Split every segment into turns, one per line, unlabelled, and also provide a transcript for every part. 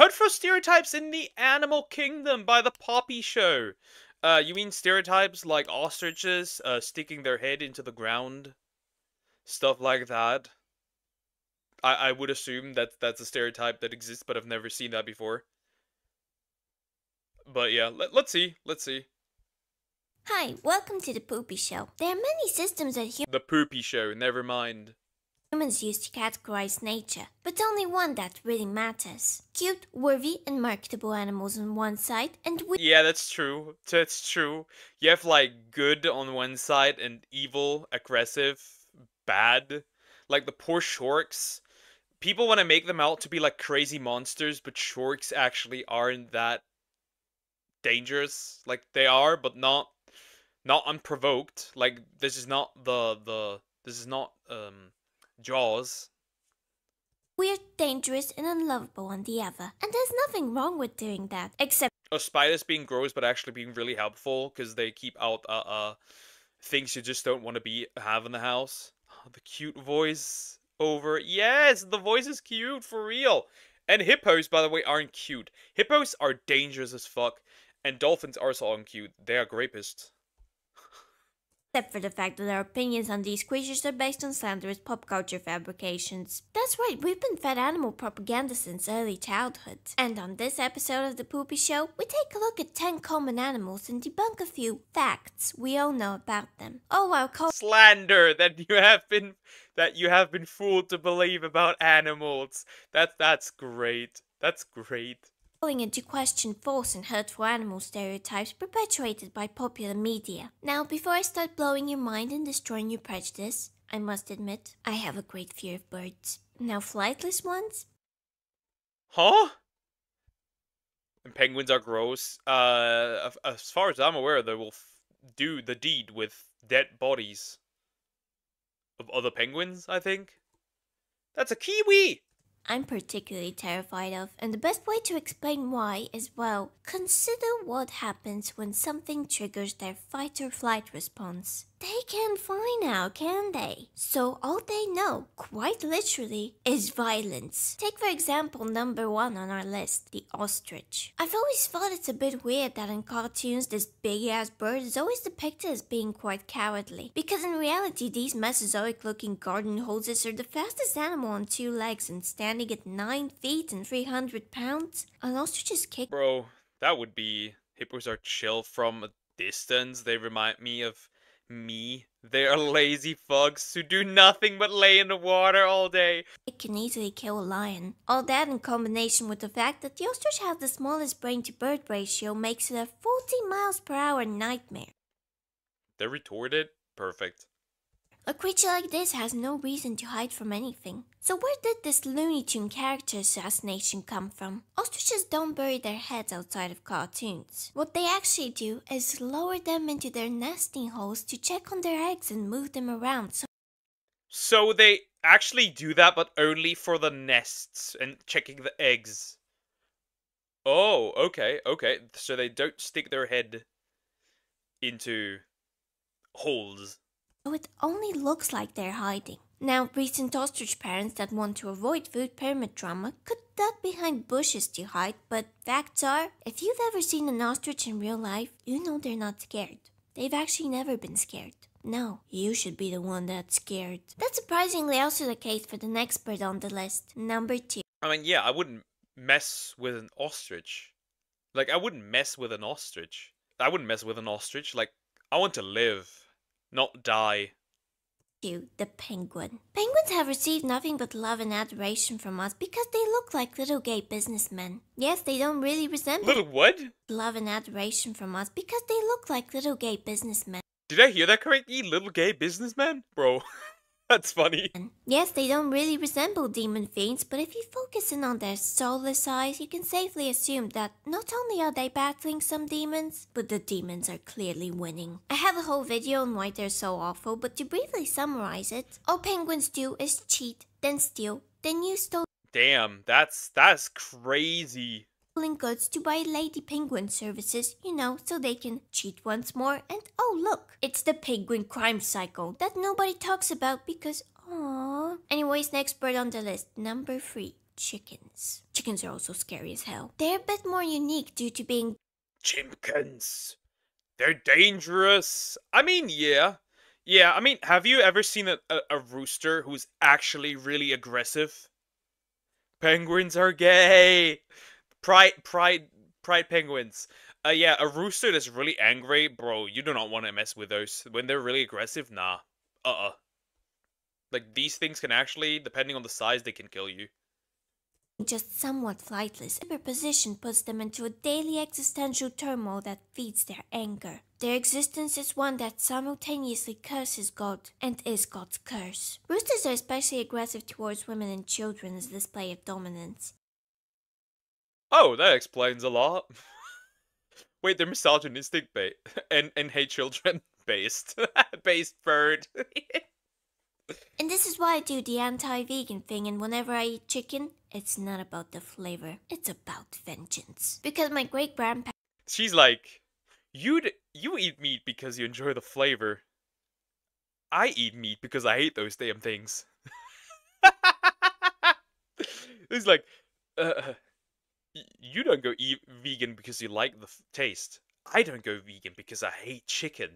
Hurtful stereotypes in the animal kingdom by the Poppy Show. You mean stereotypes like ostriches, sticking their head into the ground? Stuff like that. I would assume that that's a stereotype that exists, but I've never seen that before. But yeah, let's see. Let's see.
Hi, welcome to the Poopie Show. There are many systems that
The Poopy Show, never mind.
humans use to categorize nature, but only one that really matters. Cute, worthy, and marketable animals on one side, and
Yeah, that's true. That's true. You have like good on one side and evil, aggressive, bad. Like the poor sharks. People want to make them out to be like crazy monsters, but sharks actually aren't that dangerous. Like they are, but not unprovoked. Like this is not this is not Jaws.
weird, dangerous, and unlovable on the other. And there's nothing wrong with doing that, except
Spiders being gross, but actually being really helpful because they keep out things you just don't want to have in the house. The cute voice over. Yes, the voice is cute for real. And hippos, by the way, aren't cute. Hippos are dangerous as fuck, and dolphins are so uncute. They are rapists.
for the fact that our opinions on these creatures are based on slanderous pop culture fabrications. That's right, we've been fed animal propaganda since early childhood. And on this episode of The Poopy Show, we take a look at 10 common animals and debunk a few facts we all know about them. Oh, while
Slander that you have been fooled to believe about animals. That's great. That's great.
calling into question false and hurtful animal stereotypes perpetuated by popular media. Now, before I start blowing your mind and destroying your prejudice, I must admit, I have a great fear of birds. Now, flightless ones?
Huh? And penguins are gross. As far as I'm aware, they will do the deed with dead bodies of other penguins, I think. That's a kiwi!
I'm particularly terrified of, and the best way to explain why is, well, consider what happens when something triggers their fight or flight response. They can't fly now, can they? So all they know, quite literally, is violence. Take for example number 1 on our list, the ostrich. I've always thought it's a bit weird that in cartoons this big ass bird is always depicted as being quite cowardly. Because in reality these Mesozoic looking garden hoses are the fastest animal on 2 legs and standing at 9 feet and 300 pounds. An ostrich's kick.
Bro, that would be... Hippos are chill from a distance. They remind me of me. They are lazy fucks who do nothing but lay in the water all day.
It can easily kill a lion. All that in combination with the fact that the ostrich has the smallest brain to bird ratio makes it a 40 miles per hour nightmare.
They're retorted? Perfect.
A creature like this has no reason to hide from anything. So where did this Looney Tune character assassination come from? Ostriches don't bury their heads outside of cartoons. What they actually do is lower them into their nesting holes to check on their eggs and move them around.
So they actually do that, but only for the nests and checking the eggs. Oh, okay, okay. So they don't stick their head into holes.
So it only looks like they're hiding. Now, recent ostrich parents that want to avoid food pyramid drama could duck behind bushes to hide, but facts are, if you've ever seen an ostrich in real life, you know they're not scared. They've actually never been scared. No, you should be the one that's scared. That's surprisingly also the case for the next bird on the list, number 2.
I mean, yeah, I wouldn't mess with an ostrich. Like, I wouldn't mess with an ostrich. I wouldn't mess with an ostrich. Like, I want to live, not die.
The penguin. Penguins have received nothing but love and adoration from us because they look like little gay businessmen. Yes, they don't really resemble
Little what?
love and adoration from us because they look like little gay businessmen.
Did I hear that correctly? Little gay businessman? Bro, that's funny.
Yes, they don't really resemble demon fiends, but if you focus in on their soulless eyes, you can safely assume that not only are they battling some demons, but the demons are clearly winning. I have a whole video on why they're so awful, but to briefly summarize it, all penguins do is cheat, then steal, then use stolen
Damn, that's crazy.
goods to buy lady penguin services, you know, so they can cheat once more and oh look, it's the penguin crime cycle that nobody talks about because aww. Anyways, next bird on the list, number 3. chickens. Chickens are also scary as hell. They're a bit more unique due to being
Chimkins. They're dangerous. I mean, yeah. Yeah, I mean, have you ever seen a rooster who's actually really aggressive? Penguins are gay. Pride penguins. Yeah, a rooster that's really angry, bro, you do not want to mess with those. When they're really aggressive, nah. Like, these things can actually, depending on the size, they can kill you.
just somewhat flightless. Their position puts them into a daily existential turmoil that feeds their anger. Their existence is one that simultaneously curses God and is God's curse. Roosters are especially aggressive towards women and children as a display of dominance.
Oh, that explains a lot. Wait, they're misogynistic and hate children based. Based bird.
And this is why I do the anti-vegan thing, and whenever I eat chicken, it's not about the flavor, it's about vengeance. Because my great-grandpa
She's like, you eat meat because you enjoy the flavor. I eat meat because I hate those damn things. It's like, uh, you don't go eat vegan because you like the taste. I don't go vegan because I hate chicken.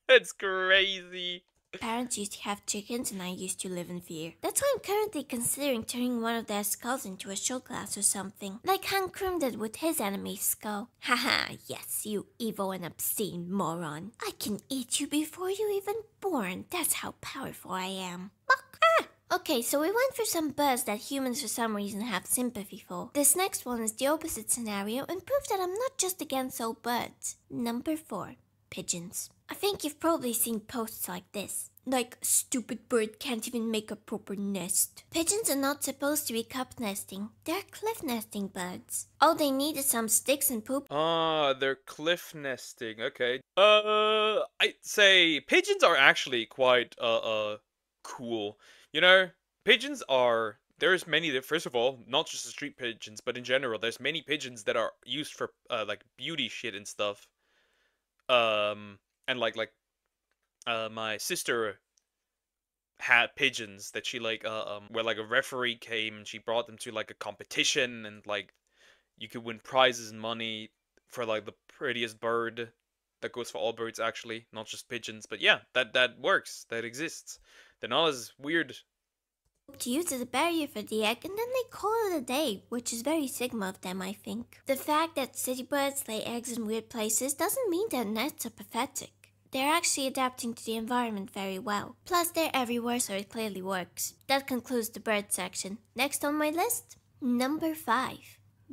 That's crazy.
parents used to have chickens and I used to live in fear. That's why I'm currently considering turning one of their skulls into a shot glass or something, like Hank Krim did with his enemy's skull. Haha, yes, you evil and obscene moron. I can eat you before you're even born. That's how powerful I am. Okay, so we went through some birds that humans for some reason have sympathy for. This next one is the opposite scenario and proves that I'm not just against all birds. Number 4. Pigeons. I think you've probably seen posts like this. Like, stupid bird can't even make a proper nest. Pigeons are not supposed to be cup nesting. They're cliff nesting birds. All they need is some sticks and poop.
Ah, they're cliff nesting. Okay. I'd say pigeons are actually quite cool. You know, pigeons are there's many first of all, not just the street pigeons, but in general, there's many pigeons that are used for like beauty shit and stuff. And my sister had pigeons that she where like a referee came and she brought them to like a competition and like you could win prizes and money for like the prettiest bird. That goes for all birds actually, not just pigeons. But yeah, that works. That exists. They're not as weird.
To use as a barrier for the egg, and then they call it a day, which is very Sigma of them, I think. The fact that city birds lay eggs in weird places doesn't mean their nests are pathetic. They're actually adapting to the environment very well. Plus, they're everywhere, so it clearly works. That concludes the bird section. Next on my list, number 5.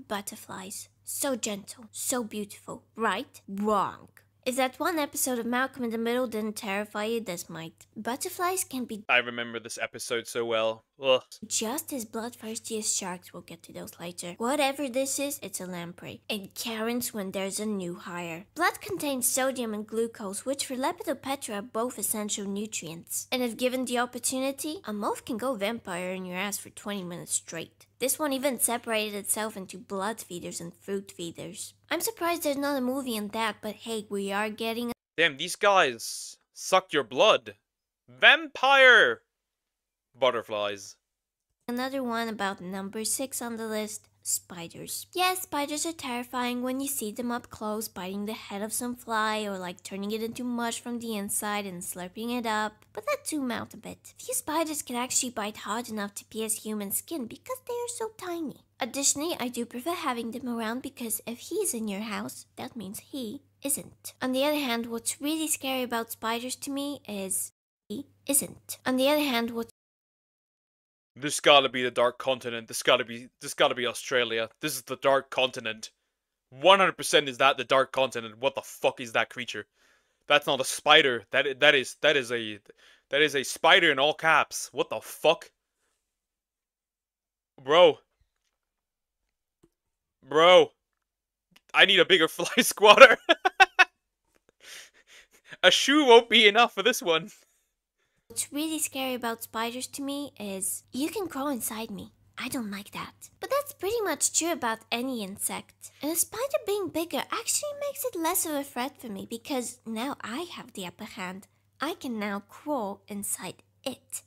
Butterflies. So gentle, so beautiful. Right? Wrong. If that one episode of Malcolm in the Middle didn't terrify you, this might. Butterflies can be
I remember this episode so well. Ugh.
just as bloodthirsty as sharks. We'll get to those later. Whatever this is, it's a lamprey. It Karens when there's a new hire. Blood contains sodium and glucose, which for Lepidoptera are both essential nutrients. And if given the opportunity, a moth can go vampire in your ass for 20 minutes straight. This one even separated itself into blood feeders and fruit feeders. I'm surprised there's not a movie on that, but hey, we are getting
Damn, these guys suck your blood. Vampire butterflies.
another one about number 6 on the list. Spiders. Yes, spiders are terrifying when you see them up close, biting the head of some fly or like turning it into mush from the inside and slurping it up. But let's zoom out a bit. Few spiders can actually bite hard enough to pierce human skin because they are so tiny. Additionally, I do prefer having them around because if he's in your house, that means he isn't. On the other hand, what's really scary about spiders to me is he isn't. On the other hand, what's
This gotta be the Dark Continent. This gotta be Australia. This is the Dark Continent. 100% is that the Dark Continent. What the fuck is that creature? That's not a spider. That is a spider in all caps. What the fuck? Bro. Bro. I need a bigger fly squatter. A shoe won't be enough for this one.
What's really scary about spiders to me is you can crawl inside me. I don't like that. But that's pretty much true about any insect. And a spider being bigger actually makes it less of a threat for me because now I have the upper hand. I can now crawl inside it.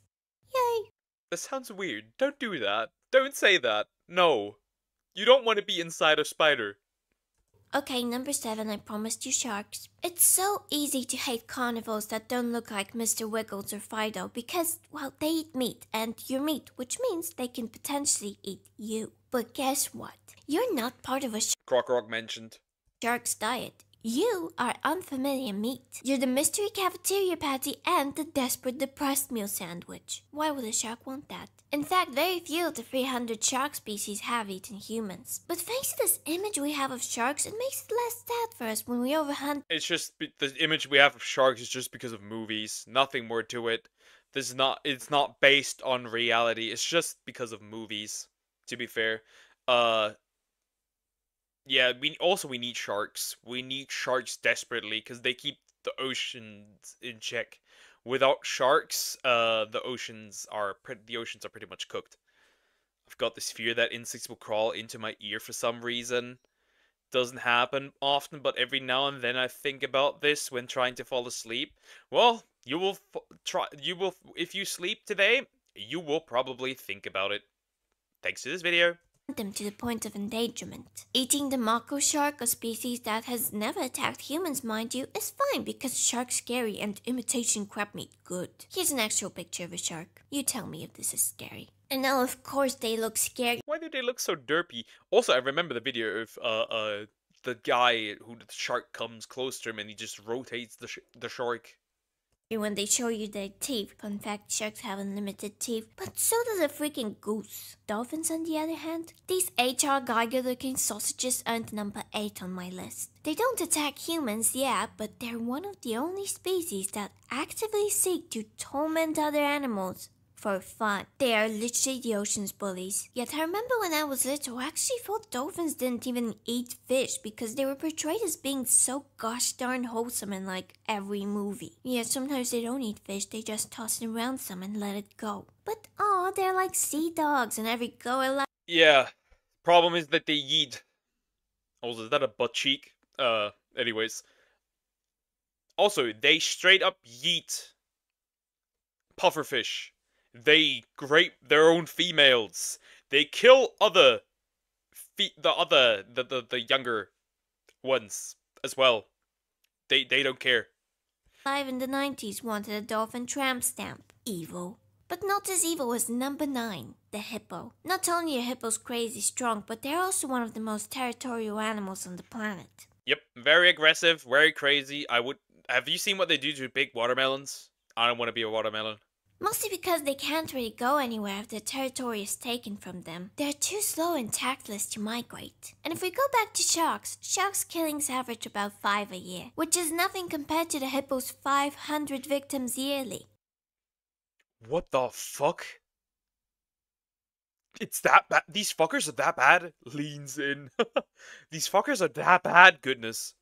Yay!
That sounds weird. Don't do that. Don't say that. No. You don't want to be inside a spider.
Okay, number 7, I promised you sharks. It's so easy to hate carnivores that don't look like Mr. Wiggles or Fido because, well, they eat meat, and you're meat, which means they can potentially eat you. But guess what? You're not part of a
Croc mentioned.
shark's diet. You are unfamiliar meat. You're the mystery cafeteria patty and the desperate depressed meal sandwich. Why would a shark want that? In fact, very few of the 300 shark species have eaten humans. But thanks to this image we have of sharks, it makes it less sad for us when we overhunt.
It's just the image we have of sharks is just because of movies. Nothing more to it. It's not based on reality. It's just because of movies, to be fair. Yeah, we need sharks. We need sharks desperately because they keep the oceans in check. Without sharks, the oceans are pretty much cooked. I've got this fear that insects will crawl into my ear for some reason. Doesn't happen often, but every now and then I think about this when trying to fall asleep. Well, you will try. You will if you sleep today. You will probably think about it. Thanks to this video.
Them to the point of endangerment. Eating the mako shark, a species that has never attacked humans, mind you, is fine because shark's scary and imitation crab meat good. Here's an actual picture of a shark. You tell me if this is scary. And now, of course, they look scary.
Why do they look so derpy? Also, I remember the video of the guy who the shark comes close to him and he just rotates the shark.
When they show you their teeth. Fun fact, sharks have unlimited teeth, but so does a freaking goose. Dolphins, on the other hand, these H.R. Geiger-looking sausages earned number 8 on my list. They don't attack humans, yeah, but they're one of the only species that actively seek to torment other animals for fun. They are literally the ocean's bullies. Yet I remember when I was little, I actually thought dolphins didn't even eat fish because they were portrayed as being so gosh darn wholesome in like every movie. Yeah, sometimes they don't eat fish, they just toss it around some and let it go. But aw, they're like sea dogs and every go alive.
Yeah, problem is that they yeet. Also, is that a butt cheek? Anyways. Also, they straight up yeet pufferfish. They grape their own females. They kill the younger ones as well. They don't care.
Live in the 90s wanted a dolphin tramp stamp. Evil. But not as evil as number 9, the hippo. Not only are hippos crazy strong, but they're also one of the most territorial animals on the planet.
Yep, very aggressive, very crazy. Have you seen what they do to big watermelons? I don't want to be a watermelon.
Mostly because they can't really go anywhere if their territory is taken from them. They're too slow and tactless to migrate. And if we go back to sharks killings average about 5 a year, which is nothing compared to the hippo's 500 victims yearly.
What the fuck? It's that bad? These fuckers are that bad? Leans in. These fuckers are that bad? Goodness.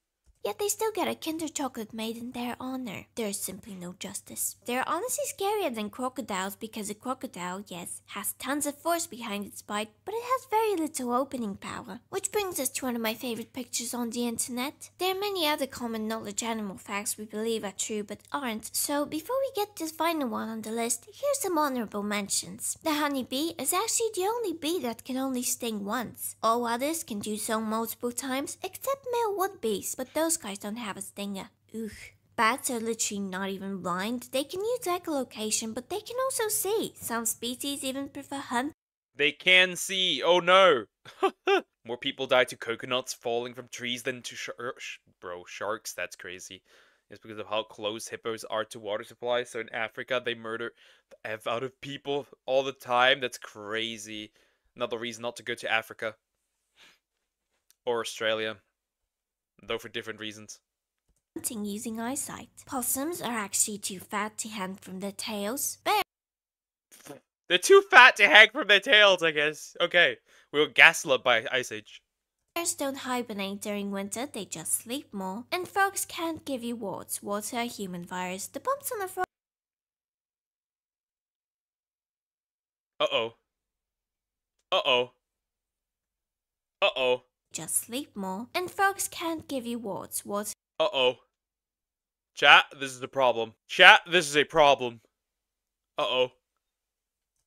Yet they still get a Kinder chocolate made in their honor. There's simply no justice. They're honestly scarier than crocodiles because a crocodile, yes, has tons of force behind its bite, but it has very little opening power. Which brings us to one of my favorite pictures on the internet. There are many other common knowledge animal facts we believe are true but aren't, so before we get to the final one on the list, here's some honorable mentions. The honeybee is actually the only bee that can only sting once. All others can do so multiple times, except male wood-bees, but those guys don't have a stinger. Ugh. Bats are literally not even blind. They can use echolocation, but they can also see. Some species even prefer hunt.
They can see. Oh no. More people die to coconuts falling from trees than to sharks. That's crazy. It's because of how close hippos are to water supplies. So in Africa, they murder the F out of people all the time. That's crazy. Another reason not to go to Africa. Or Australia. Though for different reasons.
Hunting using eyesight. Possums are actually too fat to hang from their tails.
They're too fat to hang from their tails, I guess. Okay. We were gaslit by Ice Age.
Bears don't hibernate during winter, they just sleep more. And frogs can't give you warts. Warts are a human virus. The bumps on a frog.
Uh-oh. Uh-oh. Uh-oh.
Just sleep more. And frogs can't give you warts. Warts.
Uh-oh. Chat, this is a problem. Chat, this is a problem. Uh-oh.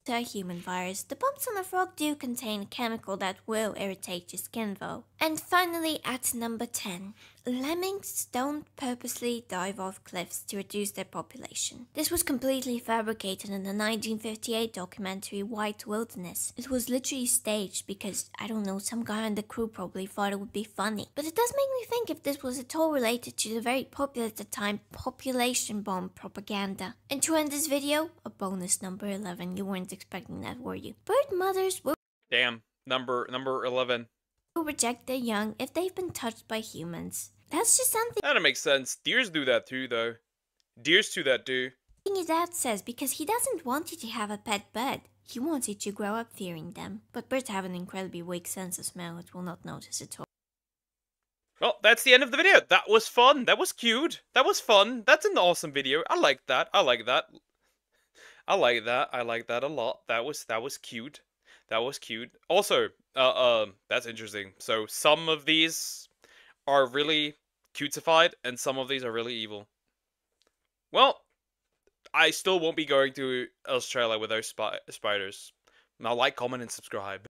to a human virus. The bumps on a frog do contain a chemical that will irritate your skin though. And finally, at number 10. Lemmings don't purposely dive off cliffs to reduce their population. This was completely fabricated in the 1958 documentary White Wilderness. It was literally staged because, I don't know, some guy on the crew probably thought it would be funny. But it does make me think if this was at all related to the very popular at the time population bomb propaganda. And to end this video, a bonus number 11. You weren't expecting that, were you? Bird mothers will
Damn, number 11.
reject their young if they've been touched by humans. That's just something
That makes sense. Deers do that too, though. Deers do that too.
your dad says because he doesn't want you to have a pet bird. He wants you to grow up fearing them. But birds have an incredibly weak sense of smell. It will not notice at all.
Well, that's the end of the video. That was fun. That was cute. That was fun. That's an awesome video. I like that. I like that. I like that. I like that a lot. That was cute. That was cute. Also, that's interesting. So some of these are really cutesified, and some of these are really evil. Well, I still won't be going to Australia with those spiders. Now, like, comment, and subscribe.